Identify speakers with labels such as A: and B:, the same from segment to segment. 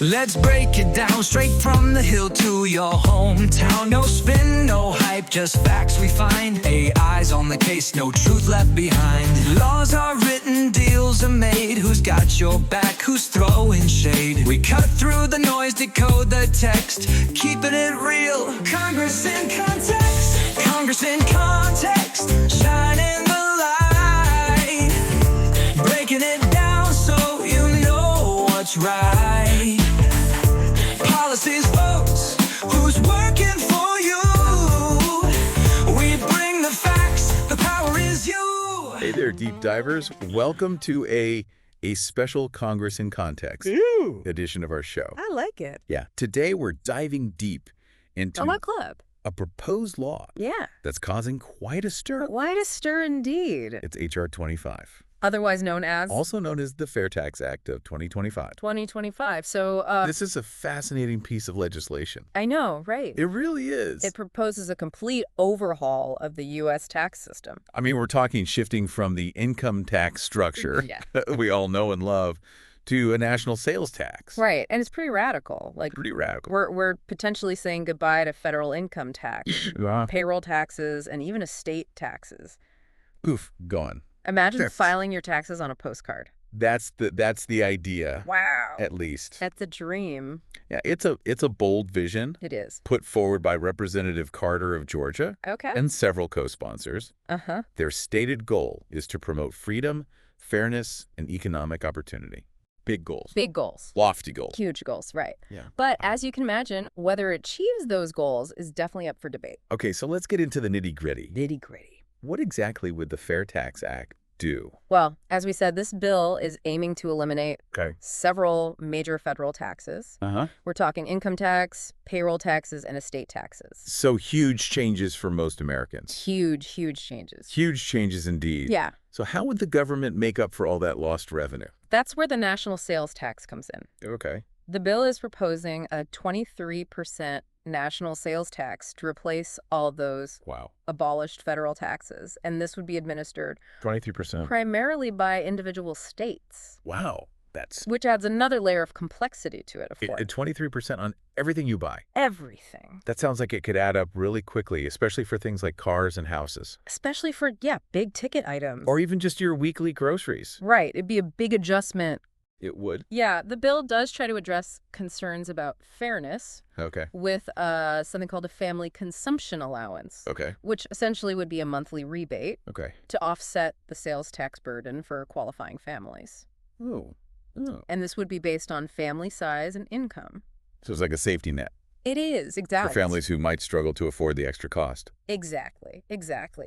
A: Let's break it down straight from the hill to your hometown. No spin, no hype, just facts we find. AI's on the case, no truth left behind. Laws are written, deals are made. Who's got your back, who's throwing shade? We cut through the noise, decode the text, keeping it real. Congress in context, Congress in context, shining the light, breaking it down so you know what's right. Policies, votes, who's working for you? We bring the facts, the power is you.
B: Hey there, deep divers. Welcome to a special Congress in Context edition of our show.
C: I like it.
B: Yeah, today we're diving deep into
C: what club?
B: a proposed law
C: Yeah.
B: that's causing quite a stir.
C: Quite a stir indeed.
B: It's H.R. 25,
C: Otherwise known as?
B: also known as the FairTax Act of 2025.
C: 2025. So,
B: This is a fascinating piece of legislation.
C: I know, right?
B: It really is.
C: It proposes a complete overhaul of the U.S. tax system.
B: I mean, we're talking shifting from the income tax structure
C: Yeah.
B: that we all know and love to a national sales tax.
C: Right, and it's pretty radical. Like,
B: Pretty radical.
C: we're potentially saying goodbye to federal income tax,
B: Yeah.
C: payroll taxes, and even estate taxes.
B: Oof, gone.
C: Imagine
B: That's-
C: filing your taxes on a postcard.
B: That's the idea.
C: Wow.
B: At least.
C: That's a dream.
B: Yeah, it's a bold vision
C: It is.
B: put forward by Representative Carter of Georgia
C: Okay.
B: and several co-sponsors.
C: Uh-huh.
B: Their stated goal is to promote freedom, fairness, and economic opportunity. Big goals.
C: Big goals.
B: Lofty goals.
C: Huge goals, right.
B: Yeah.
C: But as you can imagine, whether it achieves those goals is definitely up for debate.
B: Okay, so let's get into the nitty-gritty.
C: Nitty-gritty.
B: What exactly would the FairTax Act do?
C: Well, as we said, this bill is aiming to eliminate
B: Okay.
C: several major federal taxes.
B: Uh-huh.
C: We're talking income tax, payroll taxes, and estate taxes.
B: So huge changes for most Americans.
C: Huge, huge changes.
B: Huge changes indeed.
C: Yeah.
B: So how would the government make up for all that lost revenue?
C: That's where the national sales tax comes in.
B: Okay.
C: The bill is proposing a 23% national sales tax to replace all those
B: Wow.
C: abolished federal taxes. And this would be administered
B: 23%.
C: primarily by individual states,
B: Wow. That's
C: which adds another layer of complexity to it, of course.
B: 23% on everything you buy.
C: Everything.
B: That sounds like it could add up really quickly, especially for things like cars and houses.
C: Especially for, big ticket items.
B: Or even just your weekly groceries.
C: Right. It'd be a big adjustment.
B: It would.
C: Yeah, the bill does try to address concerns about fairness
B: Okay.
C: with something called a family consumption allowance,
B: Okay.
C: which essentially would be a monthly rebate
B: Okay.
C: to offset the sales tax burden for qualifying families.
B: Oh. Oh.
C: And this would be based on family size and income.
B: So it's like a safety net
C: It is, exactly.
B: for families who might struggle to afford the extra cost.
C: Exactly,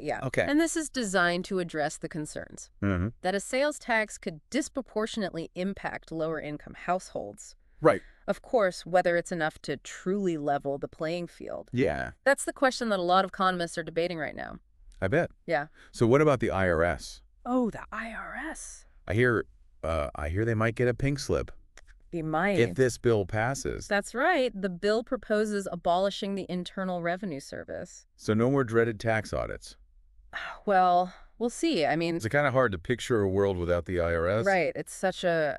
C: yeah.
B: Okay.
C: And this is designed to address the concerns
B: Mm-hmm.
C: that a sales tax could disproportionately impact lower income households.
B: Right.
C: Of course, whether it's enough to truly level the playing field.
B: Yeah.
C: That's the question that a lot of economists are debating right now.
B: I bet.
C: Yeah.
B: So what about the IRS?
C: Oh, the IRS.
B: I hear they might get a pink slip
C: Be might.
B: if this bill passes.
C: That's right. The bill proposes abolishing the Internal Revenue Service.
B: So no more dreaded tax audits.
C: Well, we'll see. I mean,
B: It's kind of hard to picture a world without the IRS.
C: right. It's such a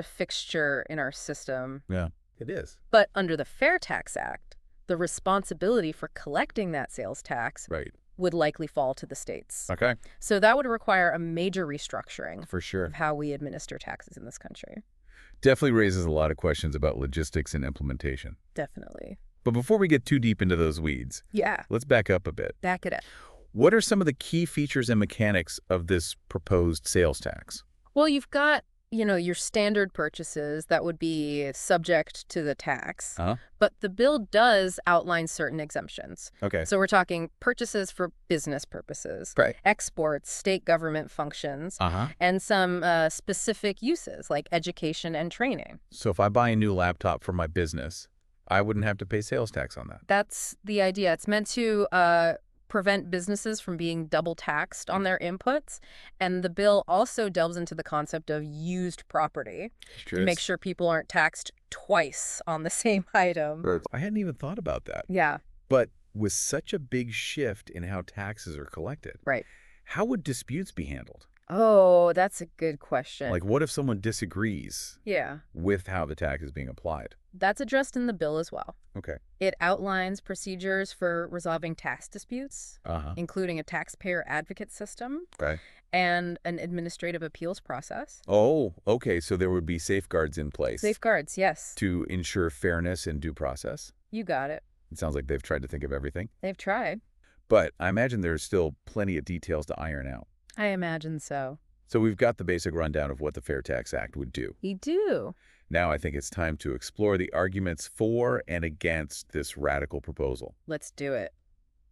C: fixture in our system.
B: Yeah, it is.
C: But under the FairTax Act, the responsibility for collecting that sales tax
B: Right.
C: would likely fall to the states.
B: Okay.
C: So that would require a major restructuring
B: For sure.
C: of how we administer taxes in this country.
B: Definitely raises a lot of questions about logistics and implementation.
C: Definitely.
B: But before we get too deep into those weeds,
C: Yeah.
B: let's back up a bit.
C: Back it up.
B: What are some of the key features and mechanics of this proposed sales tax?
C: Well, you've got, your standard purchases that would be subject to the tax.
B: Uh-huh.
C: But the bill does outline certain exemptions.
B: Okay.
C: So we're talking purchases for business purposes,
B: Right.
C: exports, state government functions,
B: Uh-huh.
C: and some specific uses like education and training.
B: So if I buy a new laptop for my business, I wouldn't have to pay sales tax on that.
C: That's the idea. It's meant to prevent businesses from being double taxed on their inputs. And the bill also delves into the concept of used property to make sure people aren't taxed twice on the same item.
B: I hadn't even thought about that.
C: Yeah,
B: But with such a big shift in how taxes are collected,
C: right.
B: how would disputes be handled?
C: Oh, that's a good question.
B: Like, what if someone disagrees
C: Yeah.
B: with how the tax is being applied?
C: That's addressed in the bill as well.
B: Okay.
C: It outlines procedures for resolving tax disputes,
B: Uh-huh.
C: including a taxpayer advocate system
B: Okay.
C: and an administrative appeals process.
B: Oh, okay. So there would be safeguards in place
C: Safeguards, yes.
B: to ensure fairness and due process.
C: You got it.
B: It sounds like they've tried to think of everything.
C: They've tried.
B: But I imagine there's still plenty of details to iron out.
C: I imagine so.
B: So we've got the basic rundown of what the FairTax Act would do.
C: We do.
B: Now I think it's time to explore the arguments for and against this radical proposal.
C: Let's do it.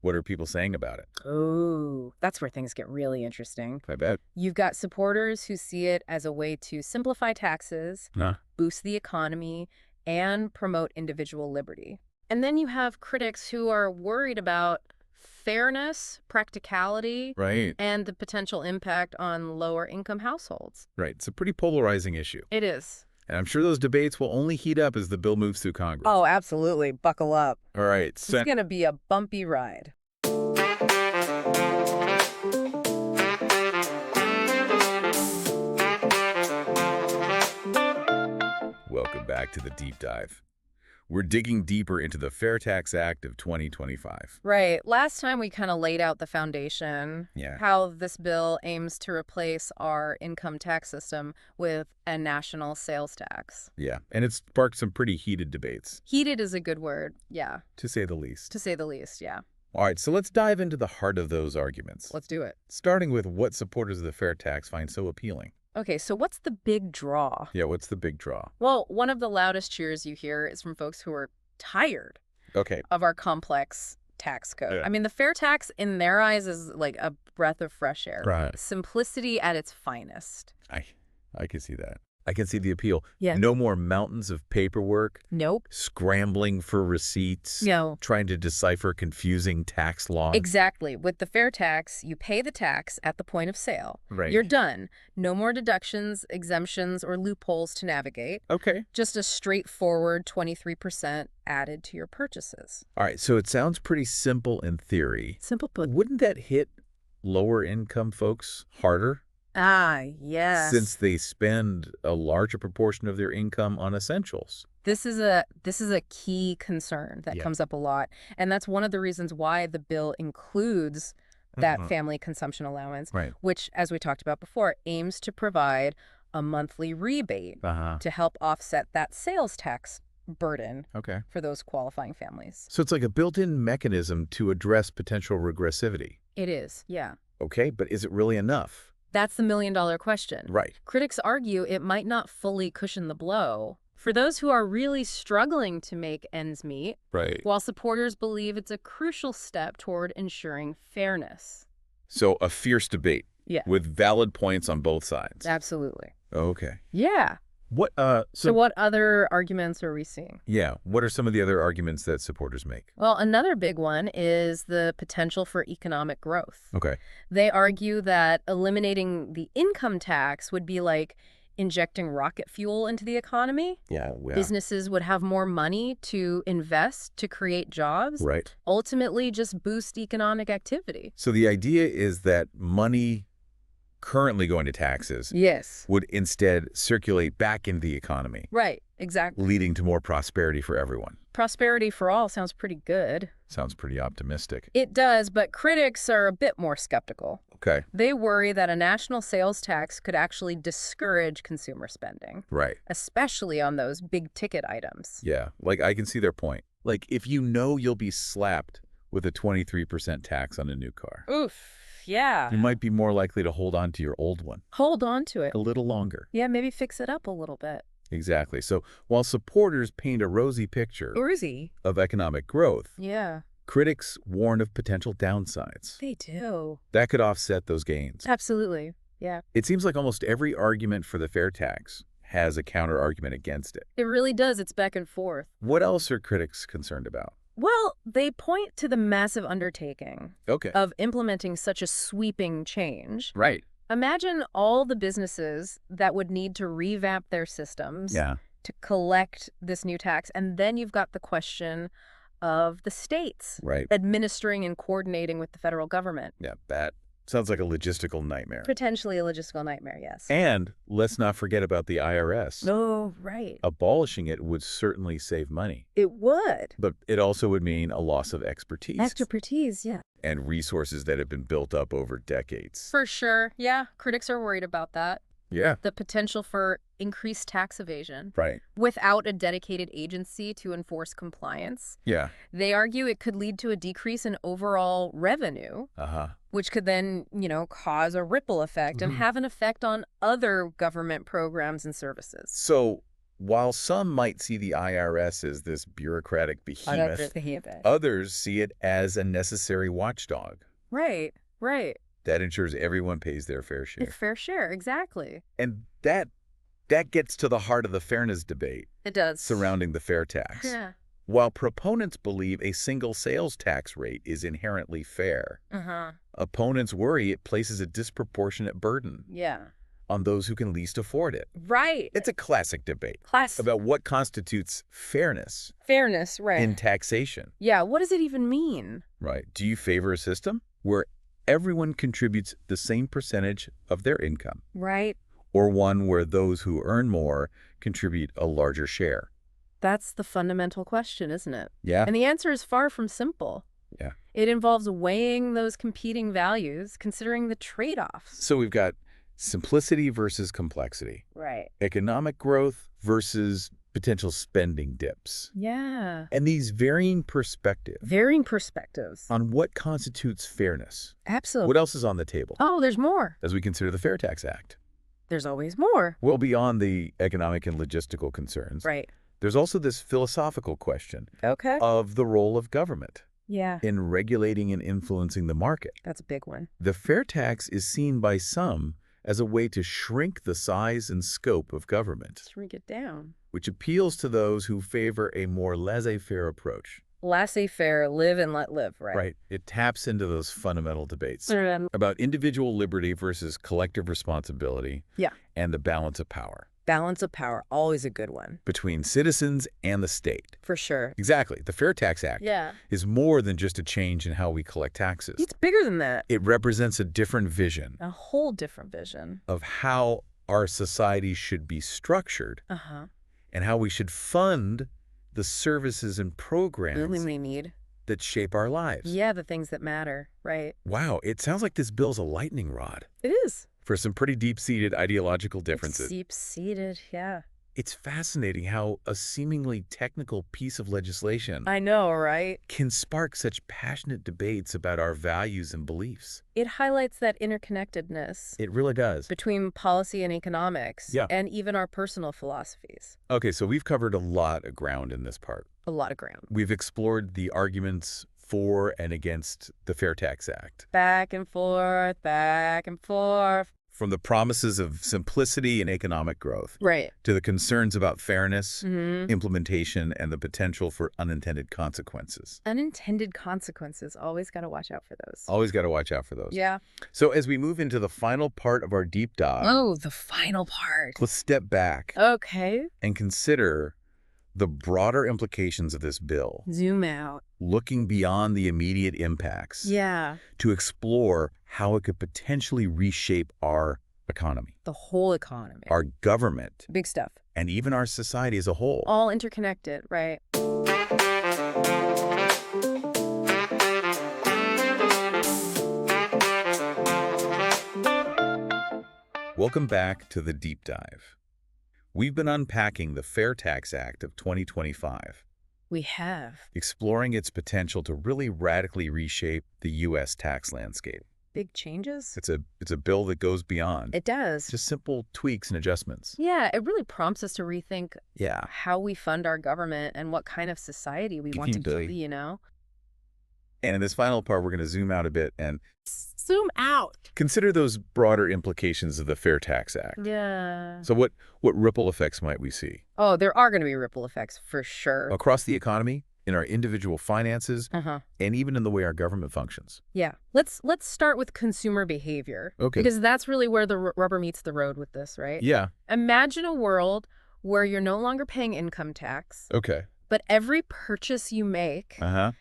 B: What are people saying about it?
C: Oh, that's where things get really interesting.
B: I bet.
C: You've got supporters who see it as a way to simplify taxes,
B: Huh?
C: boost the economy, and promote individual liberty. And then you have critics who are worried about fairness, practicality,
B: Right.
C: and the potential impact on lower-income households.
B: Right. It's a pretty polarizing issue.
C: It is.
B: And I'm sure those debates will only heat up as the bill moves through Congress.
C: Oh, absolutely. Buckle up.
B: All right.
C: It's going to be a bumpy ride.
B: Welcome back to the deep dive. We're digging deeper into the FairTax Act of 2025.
C: Right. Last time we kind of laid out the foundation,
B: Yeah.
C: how this bill aims to replace our income tax system with a national sales tax.
B: Yeah. And it's sparked some pretty heated debates,
C: Heated is a good word. Yeah.
B: to say the least.
C: To say the least. Yeah.
B: All right, so let's dive into the heart of those arguments,
C: Let's do it.
B: starting with what supporters of the fair tax find so appealing.
C: Okay, so what's the big draw?
B: Yeah, what's the big draw?
C: Well, one of the loudest cheers you hear is from folks who are tired
B: Okay.
C: of our complex tax code.
B: Yeah.
C: I mean, the fair tax in their eyes is like a breath of fresh air.
B: Right.
C: Simplicity at its finest.
B: I can see that. I can see the appeal.
C: Yeah.
B: No more mountains of paperwork,
C: Nope.
B: scrambling for receipts,
C: No.
B: trying to decipher confusing tax laws.
C: Exactly. With the fair tax, you pay the tax at the point of sale.
B: Right.
C: You're done. No more deductions, exemptions, or loopholes to navigate.
B: Okay.
C: Just a straightforward 23% added to your purchases.
B: All right, so it sounds pretty simple in theory.
C: Simple put.
B: Wouldn't that hit lower income folks harder?
C: Ah, yes.
B: Since they spend a larger proportion of their income on essentials.
C: This is a key concern that
B: Yeah.
C: comes up a lot, and that's one of the reasons why the bill includes that family consumption allowance,
B: Right.
C: which, as we talked about before, aims to provide a monthly rebate
B: Uh-huh.
C: to help offset that sales tax burden
B: Okay.
C: for those qualifying families.
B: So it's like a built-in mechanism to address potential regressivity.
C: It is, yeah.
B: Okay, but is it really enough?
C: That's the million-dollar question.
B: Right.
C: Critics argue it might not fully cushion the blow for those who are really struggling to make ends meet,
B: Right.
C: while supporters believe it's a crucial step toward ensuring fairness.
B: So a fierce debate.
C: Yeah.
B: With valid points on both sides.
C: Absolutely.
B: Okay.
C: Yeah.
B: What
C: So what other arguments are we seeing?
B: Yeah, what are some of the other arguments that supporters make?
C: Well, another big one is the potential for economic growth.
B: Okay.
C: They argue that eliminating the income tax would be like injecting rocket fuel into the economy.
B: Yeah.
C: Businesses would have more money to invest to create jobs,
B: Right.
C: ultimately just boost economic activity.
B: So the idea is that money currently going to taxes
C: Yes.
B: would instead circulate back into the economy,
C: Right, exactly.
B: leading to more prosperity for everyone.
C: Prosperity for all sounds pretty good.
B: Sounds pretty optimistic.
C: It does, but critics are a bit more skeptical.
B: Okay.
C: They worry that a national sales tax could actually discourage consumer spending,
B: Right.
C: especially on those big-ticket items.
B: Yeah. Like, I can see their point. Like, if you know you'll be slapped with a 23% tax on a new car,
C: Oof, yeah.
B: you might be more likely to hold on to your old one
C: Hold on to it.
B: a little longer.
C: Yeah, maybe fix it up a little bit.
B: Exactly. So while supporters paint a rosy picture
C: Urzy.
B: of economic growth,
C: Yeah,
B: critics warn of potential downsides
C: they do.
B: that could offset those gains.
C: Absolutely. Yeah,
B: It seems like almost every argument for the fair tax has a counter-argument against it.
C: it really does. It's back and forth.
B: What else are critics concerned about?
C: Well, they point to the massive undertaking
B: Okay.
C: of implementing such a sweeping change.
B: Right.
C: Imagine all the businesses that would need to revamp their systems
B: Yeah.
C: to collect this new tax. And then you've got the question of the states
B: Right.
C: administering and coordinating with the federal government.
B: Yeah. That Sounds like a logistical nightmare.
C: Potentially a logistical nightmare, yes.
B: And let's not forget about the IRS.
C: Oh, right.
B: Abolishing it would certainly save money.
C: It would.
B: But it also would mean a loss of expertise.
C: Expertise, yeah.
B: And resources that have been built up over decades.
C: For sure. Yeah, critics are worried about that.
B: Yeah.
C: The potential for increased tax evasion.
B: Right.
C: Without a dedicated agency to enforce compliance.
B: Yeah.
C: They argue it could lead to a decrease in overall revenue, which could then, cause a ripple effect and have an effect on other government programs and services.
B: So while some might see the IRS as this bureaucratic behemoth, others see it as a necessary watchdog.
C: Right, right.
B: That ensures everyone pays their fair share.
C: Fair share, exactly.
B: And that gets to the heart of the fairness debate.
C: It does.
B: Surrounding the fair tax.
C: Yeah.
B: While proponents believe a single sales tax rate is inherently fair, opponents worry it places a disproportionate burden on those who can least afford it.
C: Right.
B: It's a classic debate
C: Classic.
B: about what constitutes fairness.
C: Fairness, right.
B: In taxation.
C: Yeah, what does it even mean?
B: Right. Do you favor a system where everyone contributes the same percentage of their income?
C: Right.
B: Or one where those who earn more contribute a larger share?
C: That's the fundamental question, isn't it?
B: Yeah.
C: And the answer is far from simple.
B: Yeah.
C: It involves weighing those competing values, considering the trade-offs.
B: So we've got simplicity versus complexity.
C: Right.
B: Economic growth versus potential spending dips.
C: Yeah.
B: And these varying perspectives.
C: Varying perspectives.
B: On what constitutes fairness.
C: Absolutely.
B: What else is on the table?
C: Oh, there's more.
B: As we consider the FairTax Act.
C: There's always more.
B: Well, beyond the economic and logistical concerns.
C: Right.
B: There's also this philosophical question of the role of government in regulating and influencing the market.
C: That's a big one.
B: The fair tax is seen by some as a way to shrink the size and scope of government.
C: Shrink it down.
B: Which appeals to those who favor a more laissez-faire approach.
C: Laissez-faire, live and let live, right?
B: Right. It taps into those fundamental debates about individual liberty versus collective responsibility and the balance of power.
C: Balance of power, always a good one.
B: Between citizens and the state.
C: For sure.
B: Exactly. The FairTax Act is more than just a change in how we collect taxes.
C: It's bigger than that.
B: It represents a different vision.
C: A whole different vision.
B: Of how our society should be structured. And how we should fund the services and programs
C: we need
B: that shape our lives.
C: Yeah, the things that matter, right.
B: Wow, it sounds like this bill's a lightning rod.
C: It is.
B: For some pretty deep-seated ideological differences.
C: It's deep-seated, yeah.
B: It's fascinating how a seemingly technical piece of legislation
C: I know, right?
B: Can spark such passionate debates about our values and beliefs.
C: It highlights that interconnectedness.
B: It really does.
C: Between policy and economics. And even our personal philosophies.
B: Okay, so we've covered a lot of ground in this part.
C: A lot of ground.
B: We've explored the arguments for and against the FairTax Act.
C: Back and forth, back and forth.
B: From the promises of simplicity and economic growth.
C: Right.
B: To the concerns about fairness, implementation, and the potential for unintended consequences.
C: Unintended consequences. Always got to watch out for those.
B: Always got to watch out for those.
C: Yeah.
B: So as we move into the final part of our deep dive.
C: Oh, the final part.
B: Let's step back.
C: Okay.
B: And consider the broader implications of this bill.
C: Zoom out.
B: Looking beyond the immediate impacts.
C: Yeah.
B: To explore how it could potentially reshape our economy.
C: The whole economy.
B: Our government.
C: Big stuff.
B: And even our society as a whole.
C: All interconnected, right?
B: Welcome back to the Deep Dive. We've been unpacking the FairTax Act of 2025.
C: We have.
B: Exploring its potential to really radically reshape the U.S. tax landscape.
C: Big changes?
B: It's a bill that goes beyond.
C: It does.
B: Just simple tweaks and adjustments.
C: Yeah, it really prompts us to rethink how we fund our government and what kind of society we want to be, you know?
B: And in this final part, we're going to zoom out a bit and
C: zoom out.
B: Consider those broader implications of the FairTax Act.
C: Yeah.
B: So what ripple effects might we see?
C: Oh, there are going to be ripple effects for sure.
B: Across the economy, in our individual finances, and even in the way our government functions.
C: Yeah. Let's start with consumer behavior.
B: Okay.
C: Because that's really where the rubber meets the road with this, right?
B: Yeah.
C: Imagine a world where you're no longer paying income tax.
B: Okay.
C: But every purchase you make,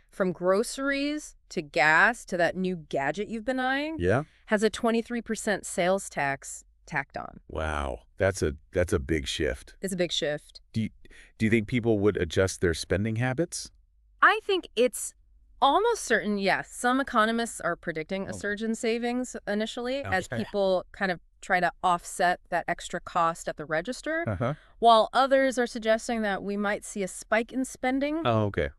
C: from groceries to gas to that new gadget you've been eyeing, has a 23% sales tax tacked on.
B: Wow. That's a big shift.
C: It's a big shift.
B: Do you think people would adjust their spending habits?
C: I think it's almost certain, yes. Some economists are predicting a surge in savings initially as people kind of try to offset that extra cost at the register, while others are suggesting that we might see a spike in spending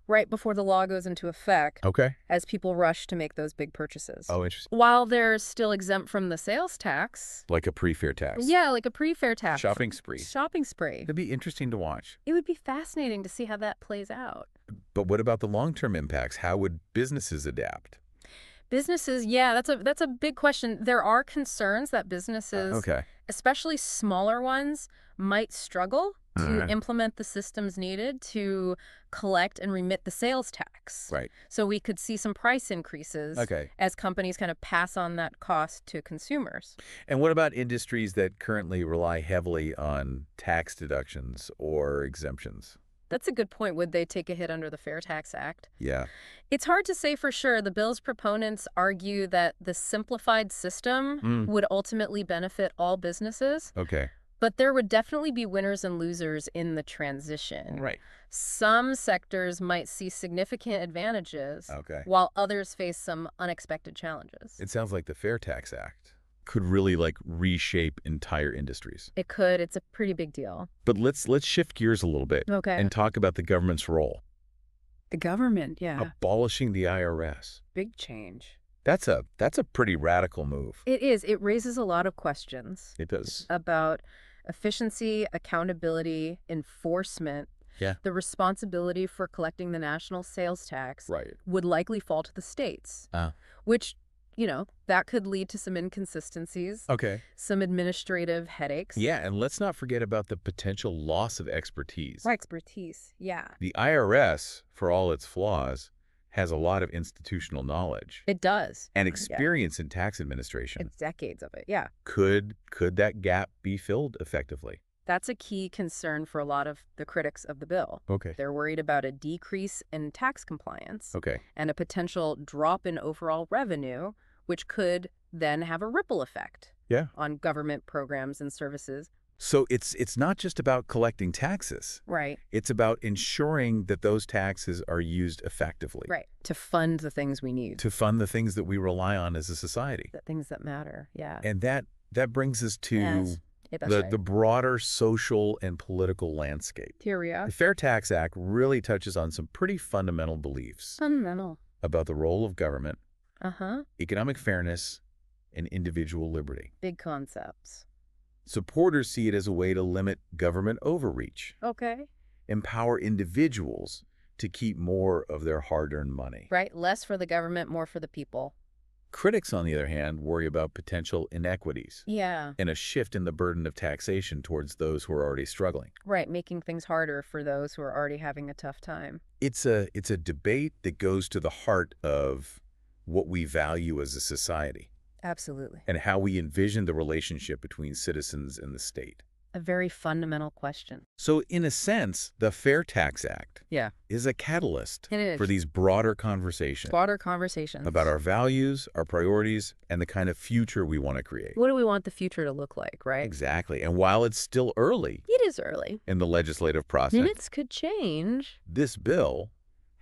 C: right before the law goes into effect as people rush to make those big purchases.
B: Oh, interesting.
C: While they're still exempt from the sales tax.
B: Like a pre-fair tax.
C: Yeah, like a pre-fair tax.
B: Shopping spree.
C: Shopping spree.
B: It'd be interesting to watch.
C: It would be fascinating to see how that plays out.
B: But what about the long-term impacts? How would businesses adapt?
C: Businesses, yeah, that's a big question. There are concerns that businesses, especially smaller ones, might struggle to implement the systems needed to collect and remit the sales tax.
B: Right.
C: So we could see some price increases as companies kind of pass on that cost to consumers.
B: And what about industries that currently rely heavily on tax deductions or exemptions?
C: That's a good point. Would they take a hit under the FairTax Act?
B: Yeah.
C: It's hard to say for sure. The bill's proponents argue that the simplified system would ultimately benefit all businesses. But there would definitely be winners and losers in the transition.
B: Right.
C: Some sectors might see significant advantages, while others face some unexpected challenges.
B: It sounds like the FairTax Act could really reshape entire industries.
C: It could. It's a pretty big deal.
B: But let's shift gears a little bit and talk about the government's role.
C: The government, yeah.
B: Abolishing the IRS.
C: Big change.
B: That's a pretty radical move.
C: It is. It raises a lot of questions.
B: It does.
C: About efficiency, accountability, enforcement.
B: Yeah.
C: The responsibility for collecting the national sales tax would likely fall to the states, which, that could lead to some inconsistencies, some administrative headaches.
B: Yeah, and let's not forget about the potential loss of expertise.
C: Expertise, yeah.
B: The IRS, for all its flaws, has a lot of institutional knowledge.
C: It does.
B: And experience in tax administration.
C: It's decades of it, yeah.
B: Could that gap be filled effectively?
C: That's a key concern for a lot of the critics of the bill. They're worried about a decrease in tax compliance and a potential drop in overall revenue, which could then have a ripple effect on government programs and services.
B: So it's not just about collecting taxes.
C: Right.
B: It's about ensuring that those taxes are used effectively.
C: Right. To fund the things we need.
B: To fund the things that we rely on as a society.
C: The things that matter, yeah.
B: And that brings us to the broader social and political landscape.
C: Here we are.
B: The FairTax Act really touches on some pretty fundamental beliefs. About the role of government, economic fairness, and individual liberty.
C: Big concepts.
B: Supporters see it as a way to limit government overreach. Empower individuals to keep more of their hard-earned money.
C: Right. Less for the government, more for the people.
B: Critics, on the other hand, worry about potential inequities.
C: Yeah.
B: And a shift in the burden of taxation towards those who are already struggling.
C: Right, making things harder for those who are already having a tough time.
B: It's a debate that goes to the heart of what we value as a society.
C: Absolutely.
B: And how we envision the relationship between citizens and the state.
C: A very fundamental question.
B: So in a sense, the FairTax Act is a catalyst for these broader conversations. About our values, our priorities, and the kind of future we want to create.
C: What do we want the future to look like, right?
B: Exactly. And while it's still early.
C: It is early.
B: In the legislative process.
C: Minutes could change.
B: This bill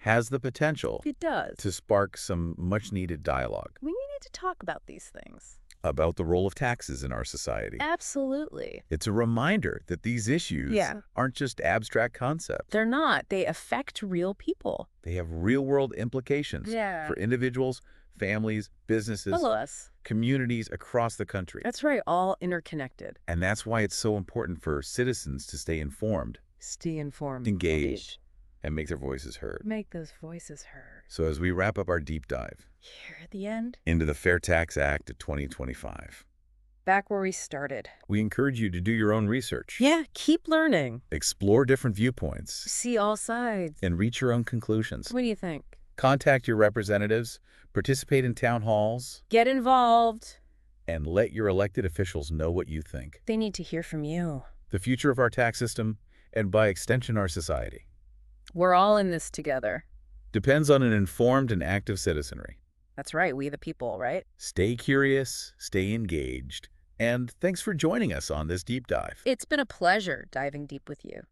B: has the potential.
C: It does.
B: To spark some much-needed dialogue.
C: We need to talk about these things.
B: About the role of taxes in our society.
C: Absolutely.
B: It's a reminder that these issues aren't just abstract concepts.
C: They're not. They affect real people.
B: They have real-world implications for individuals, families, businesses, communities across the country.
C: That's right. All interconnected.
B: And that's why it's so important for citizens to stay informed. Engaged. And make their voices heard.
C: Make those voices heard.
B: So as we wrap up our deep dive.
C: Here at the end.
B: Into the FairTax Act of 2025.
C: Back where we started.
B: We encourage you to do your own research.
C: Yeah, keep learning.
B: Explore different viewpoints.
C: See all sides.
B: And reach your own conclusions.
C: What do you think?
B: Contact your representatives. Participate in town halls.
C: Get involved.
B: And let your elected officials know what you think.
C: They need to hear from you.
B: The future of our tax system, and by extension our society,
C: We're all in this together.
B: Depends on an informed and active citizenry.
C: That's right, we the people, right?
B: Stay curious, stay engaged, and thanks for joining us on this deep dive.
C: It's been a pleasure diving deep with you.